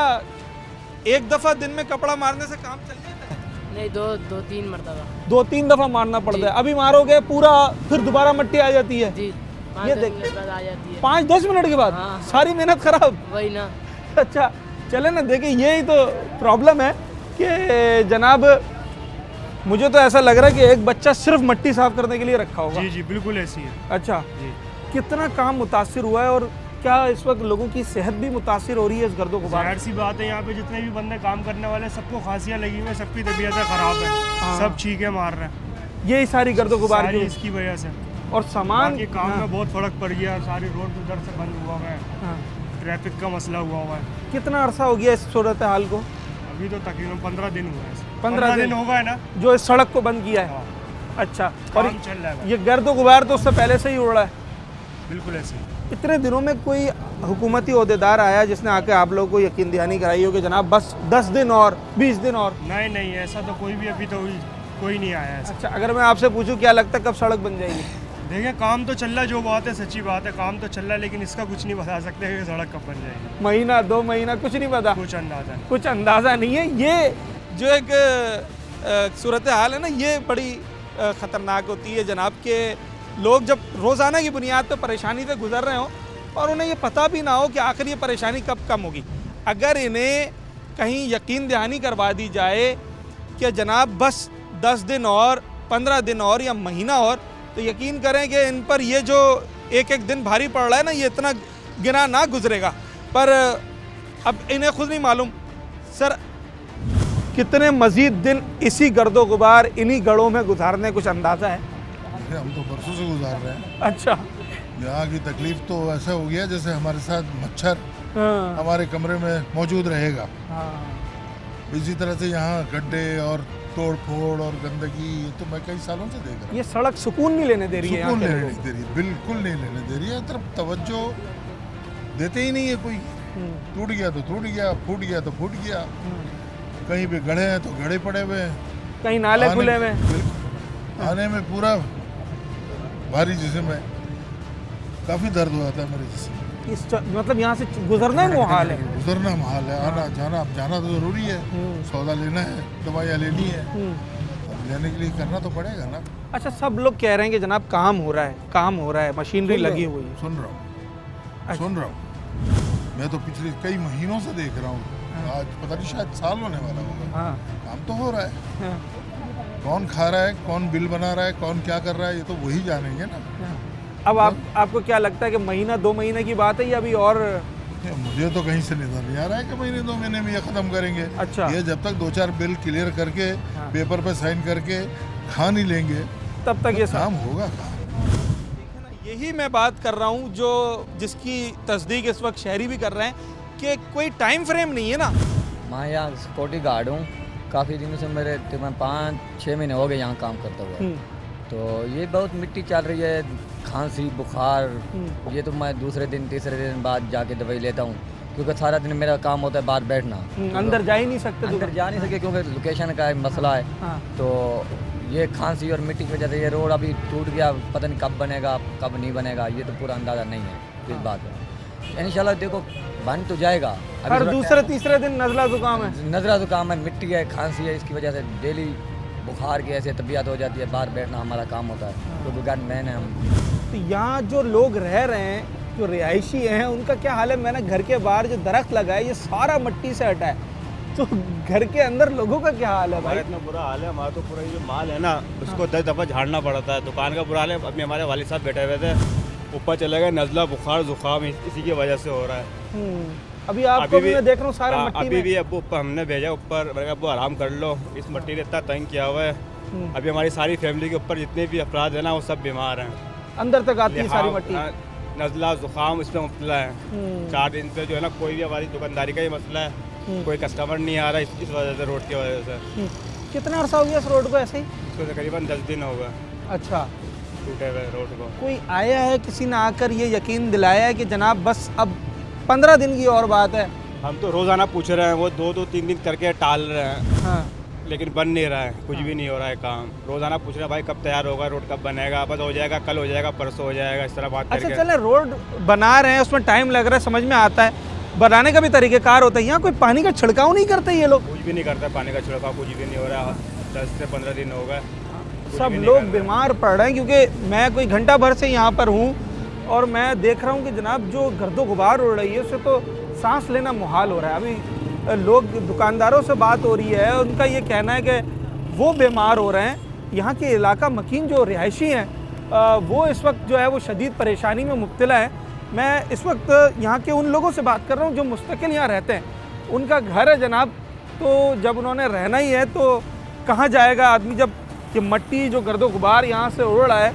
एक दफ़ा दिन में कपड़ा मारने से काम चल जाता है? नहीं, दो तीन मरतबा। 2-3 दफा मारना पड़ता है। अभी मारोगे पूरा, फिर दोबारा मट्टी आ जाती है। जी, ये 5-10 मिनट बाद आ जाती है। 5-10 मिनट के बाद हाँ। सारी मेहनत खराब। वही ना। अच्छा चले ना, देखिए यही तो प्रॉब्लम है कि जनाब मुझे तो ऐसा लग रहा है कि एक बच्चा सिर्फ मट्टी साफ करने के लिए रखा होगा। जी जी बिल्कुल ऐसी है। अच्छा जी। कितना काम मुतासिर हुआ है और क्या इस वक्त लोगों की सेहत भी मुतासिर हो रही है इस गर्दो गुबार? जाहिर सी बात है, यहाँ पे जितने भी बंदे काम करने वाले सबको खांसियाँ लगी हुई है, सबकी तबीयतें ख़राब है, हाँ। सब चीखें मार रहे हैं। यही सारी गर्दो गुबार सारी की इसकी वजह से। और सामान बाकी काम हाँ। में बहुत फ़र्क पड़ गया, सारी रोड उधर से बंद हुआ है, हाँ। ट्रैफिक का मसला हुआ है। कितना अरसा हो गया इस सूरत हाल को? अभी तो तकरीबन 15 दिन हुआ है। 15 दिन होगा है ना, जो इस सड़क को बंद किया है। अच्छा, और काम चल रहा है। ये गर्दो गुबार तो उससे पहले से ही उड़ रहा है? बिल्कुल ऐसे। इतने दिनों में कोई हुकूमती ओहदेदार आया जिसने आके आप लोगों को यकीन दहानी कराई हो कि जनाब बस 10 दिन और 20 दिन और? नहीं, ऐसा तो कोई भी अभी तो कोई नहीं आया है। अच्छा, अगर मैं आपसे पूछूं क्या लगता है कब सड़क बन जाएगी? देखिए काम तो चल रहा है, जो बात है सच्ची बात है, काम तो चल रहा है, लेकिन इसका कुछ नहीं बता सकते कि सड़क कब बन जाएगी। महीना 2 महीना कुछ नहीं पता? कुछ अंदाज़ा नहीं है। ये जो एक सूरत हाल है ना, ये बड़ी ख़तरनाक होती है जनाब के लोग जब रोज़ाना की बुनियाद पर परेशानी से गुजर रहे हों और उन्हें ये पता भी ना हो कि आखिर ये परेशानी कब कम होगी। अगर इन्हें कहीं यकीन दहानी करवा दी जाए कि जनाब बस 10 दिन और 15 दिन और या महीना और, तो यकीन करें कि इन पर ये जो एक एक दिन भारी पड़ रहा है ना, ये इतना गिना ना गुजरेगा। पर अब इन्हें खुद नहीं मालूम सर कितने मज़ीद दिन इसी गर्दो गुबार इन्हीं गढ़ों में गुजारने, कुछ अंदाज़ा है? हम तो बरसों से गुजार रहे हैं। अच्छा। यहाँ की तकलीफ तो ऐसा हो गया जैसे हमारे साथ मच्छर हमारे कमरे में मौजूद रहेगा। इसी तरह से यहाँ गड्ढे और तोड़ फोड़ और गंदगी, ये तो मैं कई सालों से देख रहा हूँ। ये सड़क सुकून नहीं लेने दे रही है। सुकून लेने नहीं दे रही, बिल्कुल नहीं लेने दे रही है। तरफ तवज्जो देते ही नहीं है कोई। टूट गया तो टूट गया, फूट गया तो फूट गया, कहीं पे गड्ढे हैं तो गड्ढे पड़े हुए हैं, कहीं नाले खुले हुए हैं। आने में पूरा भारी जिस्म है, काफ़ी दर्द हुआ था मेरे जिस्म। मतलब यहाँ से गुजरना ही मुहाल है। गुजरना मुहाल है, आना जाना, अब जाना तो ज़रूरी है, सौदा लेना है, दवाइयाँ लेनी है, अब लेने के लिए करना तो पड़ेगा ना। अच्छा, सब लोग कह रहे हैं कि जनाब काम हो रहा है, काम हो रहा है, मशीनरी लगी हुई है। सुन रहा हूँ मैं तो पिछले कई महीनों से देख रहा हूँ, आज पता नहीं शायद साल होने वाला होगा। काम तो हो रहा है, कौन खा रहा है, कौन बिल बना रहा है, कौन क्या कर रहा है, ये तो वही जानेंगे ना। अब आपको क्या लगता है कि महीना 2 महीने की बात है या अभी और? मुझे तो कहीं से नजर नहीं आ रहा है कि महीने 2 महीने में ये खत्म करेंगे। अच्छा। ये जब तक 2-4 बिल क्लियर करके पेपर पे साइन करके खा नहीं लेंगे तब तक ये काम होगा। यही मैं बात कर रहा हूँ जो जिसकी तस्दीक इस वक्त शहरी भी कर रहे हैं कि कोई टाइम फ्रेम नहीं है ना। मैं यहाँ सिक्योरिटी गार्ड हूँ, काफ़ी दिनों से मेरे तकरीबन 5-6 महीने हो गए यहाँ काम करता हुआ। तो ये बहुत मिट्टी चल रही है, खांसी बुखार, ये तो मैं दूसरे दिन तीसरे दिन बाद जाके दवाई लेता हूँ, क्योंकि सारा दिन मेरा काम होता है बाहर बैठना। अंदर जा ही नहीं सकते, अंदर जा नहीं सकते क्योंकि लोकेशन का मसला है। तो ये खांसी और मिट्टी की वजह से ये रोड अभी टूट गया, पता नहीं कब बनेगा कब नहीं बनेगा, ये तो पूरा अंदाज़ा नहीं है इस बात का। इंशाल्लाह देखो बन तो जाएगा। हर दूसरे तीसरे दिन नज़ला ज़ुकाम है, नज़ला ज़ुकाम है, मिट्टी है, खांसी है, इसकी वजह से डेली बुखार की ऐसे तबीयत हो जाती है, बाहर बैठना हमारा काम होता है, तो बिगाड़ मैन है हम। तो यहाँ जो लोग रह रहे हैं, जो रिहायशी हैं, उनका क्या हाल है? मैंने घर के बाहर जो दरख्त लगा है ये सारा मिट्टी से हटा है, तो घर के अंदर लोगों का क्या हाल है भाई? इतना बुरा हाल है हमारा, तो पूरा जो माल है ना उसको 10 दफ़ा झाड़ना पड़ता है। दुकान का बुरा हाल है। अभी हमारे वालिद साहब बैठे हुए थे, ऊपर चले गए, नज़ला बुखार जुकाम इसी की वजह से हो रहा है। अभी आपको भी मैं देख रहा हूँ सारे मट्टी अभी में। भी अब्बू ऊपर हमने भेजा ऊपर, मैंने कहा अब्बू आराम कर लो, इस मट्टी ने इतना तंग किया हुआ है। अभी हमारी सारी फैमिली के ऊपर जितने भी अफराद है ना वो सब बीमार हैं, अंदर तक आती है सारी मट्टी। नज़ला जुकाम इसमें मुब्तला है। 4 दिन से जो है ना कोई भी हमारी दुकानदारी का ही मसला है, कोई कस्टमर नहीं आ रहा इस वजह से, रोड की वजह से। कितना अर्सा हो गया इस रोड को ऐसे ही? इसको तकरीबन 10 दिन हो गए। अच्छा, टूटे हुए रोड को। कोई आया है, किसी ने आकर ये यकीन दिलाया है कि जनाब बस अब 15 दिन की और बात है? हम तो रोज़ाना पूछ रहे हैं, वो 2-3 दिन करके टाल रहे हैं, लेकिन बन नहीं रहा है, कुछ भी नहीं हो रहा है काम। रोज़ाना पूछ रहे हैं भाई कब तैयार होगा, रोड कब बनेगा, बस हो जाएगा, कल हो जाएगा, परसों हो जाएगा, इस तरह बात अच्छा चले, रोड बना रहे हैं, उसमें टाइम लग रहा है, समझ में आता है, बनाने का भी तरीक़ेकार होता है। यहाँ कोई पानी का छिड़काव नहीं करते ये लोग? कुछ भी नहीं करता, पानी का छिड़काव कुछ भी नहीं हो रहा है। 10 से 15 दिन हो गए। सब लोग बीमार पड़ रहे हैं, क्योंकि मैं कोई घंटा भर से यहाँ पर हूँ और मैं देख रहा हूँ कि जनाब जो गर्दो गुबार उड़ रही है उससे तो सांस लेना मुहाल हो रहा है। अभी लोग, दुकानदारों से बात हो रही है, उनका ये कहना है कि वो बीमार हो रहे हैं। यहाँ के इलाका मकीन जो रिहायशी हैं वो इस वक्त जो है वो शदीद परेशानी में मुब्तला है। मैं इस वक्त यहाँ के उन लोगों से बात कर रहा हूँ जो मुस्तकिल यहाँ रहते हैं। उनका घर है जनाब, तो जब उन्होंने रहना ही है तो कहाँ जाएगा आदमी, जब ये मट्टी जो गर्दो गुबार यहाँ से उड़ रहा है,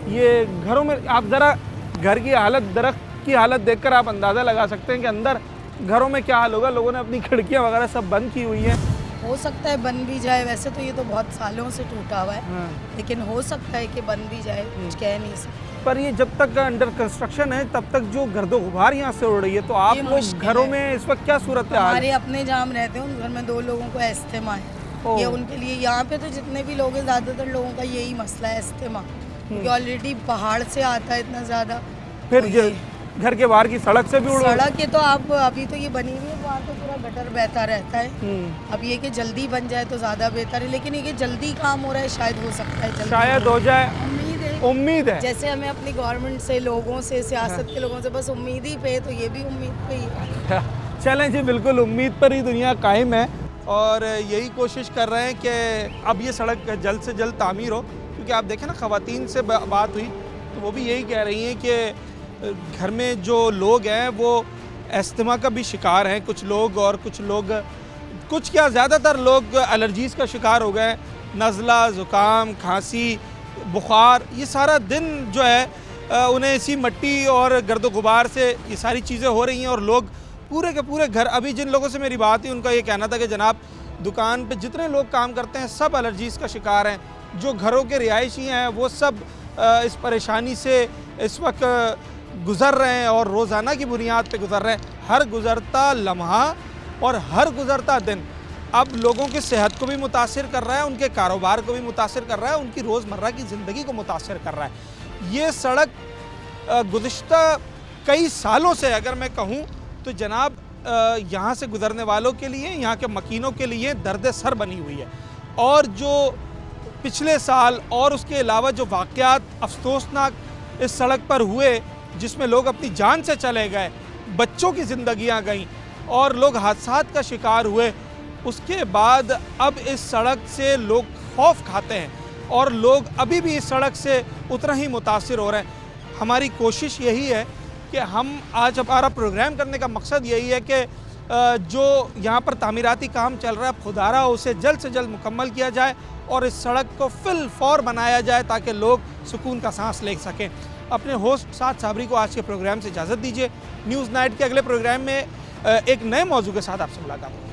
ये घरों में आप ज़रा घर की हालत, दरख्त की हालत देखकर आप अंदाज़ा लगा सकते हैं कि अंदर घरों में क्या हाल होगा। लोगों ने अपनी खिड़कियाँ वगैरह सब बंद की हुई हैं। हो सकता है बन भी जाए, वैसे तो ये तो बहुत सालों से टूटा हुआ है, लेकिन हो सकता है कि बन भी जाए, कुछ कह नहीं सकते। पर ये जब तक अंडर कंस्ट्रक्शन है तब तक जो गर्दो गुबार यहाँ से उड़ रही है, तो आप लोग घरों में इस वक्त क्या सूरत है? हमारे अपने जहाँ हम रहते हैं उन घर में 2 लोगों को अस्थमा है। ये उनके लिए, यहाँ पे तो जितने भी लोग हैं ज़्यादातर लोगों का यही मसला है, अस्थमा, क्योंकि ऑलरेडी पहाड़ से आता है इतना ज़्यादा। फिर घर के बाहर की सड़क से भी उड़, सड़क के तो आप अभी तो ये बनी हुई है, वहाँ तो पूरा गटर बहता रहता है। अब ये कि जल्दी बन जाए तो ज़्यादा बेहतर है, लेकिन ये कि जल्दी काम हो रहा है, शायद हो सकता है, शायद हो जाए, उम्मीद है। जैसे हमें अपनी गवर्नमेंट से, लोगों से, सियासत के लोगों से बस उम्मीद ही पे, तो ये भी उम्मीद पे ही है। चलें जी, बिल्कुल उम्मीद पर ही दुनिया कायम है और यही कोशिश कर रहे हैं कि अब ये सड़क जल्द से जल्द तामीर हो। क्योंकि आप देखें ना, ख़वातीन से बात हुई तो वो भी यही कह रही हैं कि घर में जो लोग हैं वो अस्थमा का भी शिकार हैं कुछ लोग, और कुछ क्या ज़्यादातर लोग एलर्जीज़ का शिकार हो गए। नज़ला, ज़ुकाम, खांसी, बुखार, ये सारा दिन जो है उन्हें इसी मट्टी और गर्दो गुबार से ये सारी चीज़ें हो रही हैं। और लोग पूरे के पूरे घर, अभी जिन लोगों से मेरी बात हुई उनका ये कहना था कि जनाब दुकान पे जितने लोग काम करते हैं सब एलर्जीज़ का शिकार हैं। जो घरों के रिहायशी हैं वो सब इस परेशानी से इस वक्त गुज़र रहे हैं और रोज़ाना की बुनियाद पे गुज़र रहे हैं। हर गुज़रता लम्हा और हर गुज़रता दिन अब लोगों की सेहत को भी मुतासिर कर रहा है, उनके कारोबार को भी मुतासिर कर रहा है, उनकी रोज़मर्रा की ज़िंदगी को मुतासिर कर रहा है। ये सड़क गुज़िश्ता कई सालों से, अगर मैं कहूँ तो जनाब, यहाँ से गुज़रने वालों के लिए, यहाँ के मकीनों के लिए दर्द सर बनी हुई है। और जो पिछले साल और उसके अलावा जो वाक़यात अफसोसनाक इस सड़क पर हुए, जिसमें लोग अपनी जान से चले गए, बच्चों की ज़िंदगियाँ गईं और लोग हादसात का शिकार हुए, उसके बाद अब इस सड़क से लोग खौफ खाते हैं और लोग अभी भी इस सड़क से उतना ही मुतासिर हो रहे हैं। हमारी कोशिश यही है कि हम आज, हमारा प्रोग्राम करने का मकसद यही है कि जो यहाँ पर तामीराती काम चल रहा है, खुदारा उसे जल्द से जल्द मुकम्मल किया जाए और इस सड़क को फिल फौर बनाया जाए ताकि लोग सुकून का सांस ले सकें। अपने होस्ट साद साबरी को आज के प्रोग्राम से इजाज़त दीजिए। न्यूज़ नाइट के अगले प्रोग्राम में एक नए मौजू के साथ आपसे मुलाकात होगी।